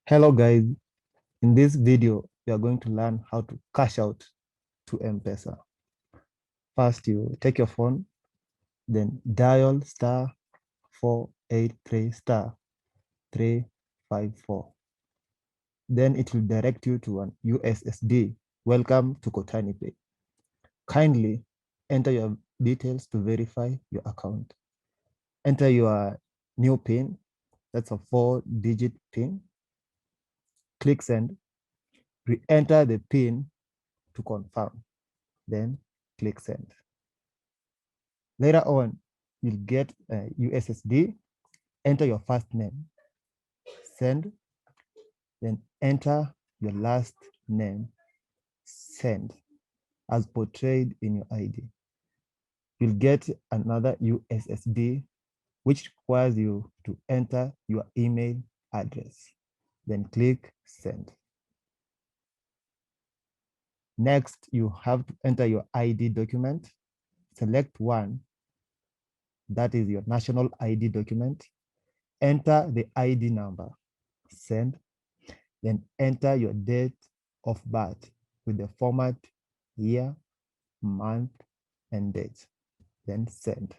Hello guys, in this video, we are going to learn how to cash out to M-PESA. First, you take your phone, then dial *483 *354. Then it will direct you to an USSD. Welcome to Kotani Pay. Kindly enter your details to verify your account. Enter your new PIN, that's a 4-digit PIN. Click send, re-enter the PIN to confirm. Then click send. Later on, you'll get a USSD, enter your first name, send, then enter your last name, send, as portrayed in your ID. You'll get another USSD, which requires you to enter your email address, then click send. Next, you have to enter your ID document, select one, that is your national ID document, enter the ID number, send, then enter your date of birth with the format year, month, and date, then send.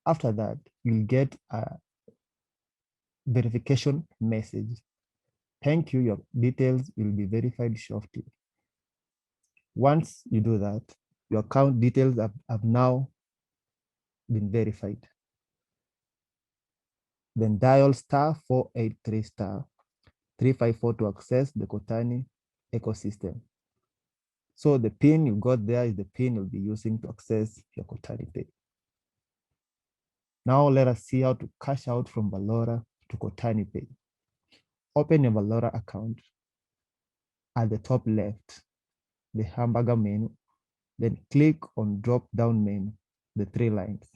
After that, you'll get a verification message. Thank you, your details will be verified shortly. Once you do that, your account details have now been verified. Then dial *483 *354 to access the Kotani ecosystem. So the PIN you got there is the PIN you'll be using to access your Kotani Pay. Now let us see how to cash out from Valora to Kotani Pay. Open your Valora account. At the top left, the hamburger menu, then click on drop-down menu, the 3 lines.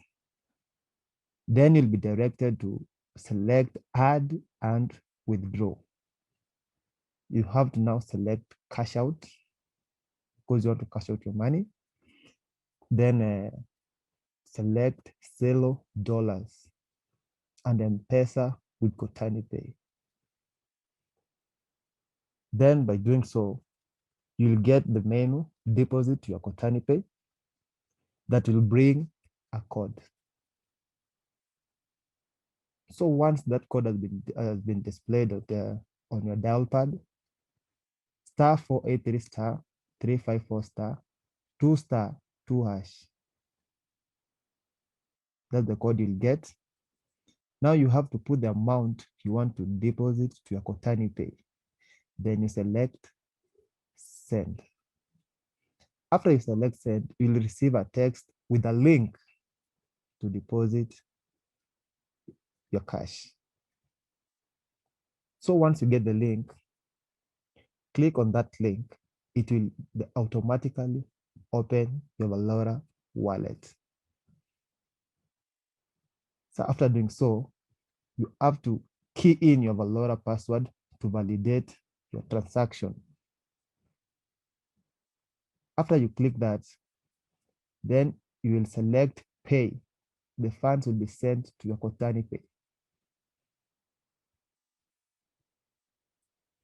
Then you'll be directed to select add and withdraw. You have to now select cash out because you want to cash out your money. Then select Zelo dollars and MPESA with Kotani Pay. Then by doing so, you'll get the menu deposit to your Kotani Pay that will bring a code. So once that code has been displayed on your dial pad, *483 *354 *2 that's the code you'll get. Now you have to put the amount you want to deposit to your Kotani Pay. Then you select send. After you select send, you'll receive a text with a link to deposit your cash. So once you get the link, click on that link. It will automatically open your Valora wallet. So after doing so, you have to key in your Valora password to validate your transaction. After you click that, then you will select pay. The funds will be sent to your Kotani Pay.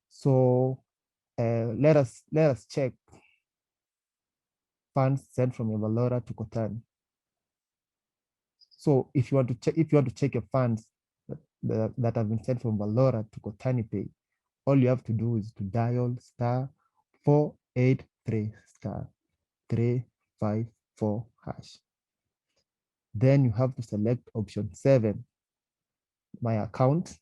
So let us check funds sent from your Valora to Kotani. So if you want to check your funds that have been sent from Valora to Kotani Pay, all you have to do is to dial *483 *354 hash. Then you have to select option 7, my account.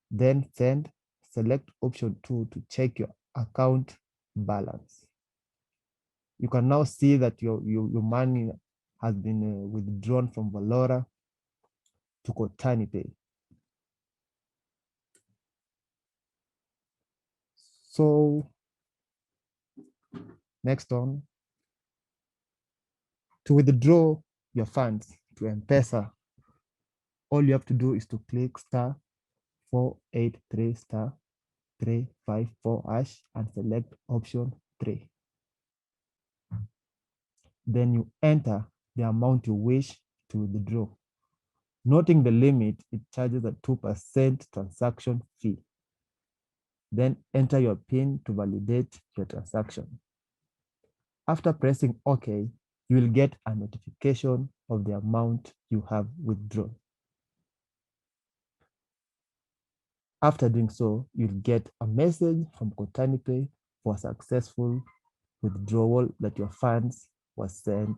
Then select option 2 to check your account balance. You can now see that your money has been withdrawn from Valora to Kotani Pay. So next on, to withdraw your funds to M-PESA, all you have to do is to click *483 *354 hash and select option 3. Then you enter the amount you wish to withdraw. Noting the limit, it charges a 2% transaction fee. Then enter your PIN to validate your transaction. After pressing OK, you will get a notification of the amount you have withdrawn. After doing so, you'll get a message from Kotani Pay for successful withdrawal that your funds was sent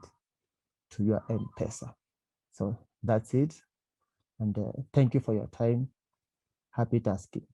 to your MPESA. So that's it. And thank you for your time. Happy tasking.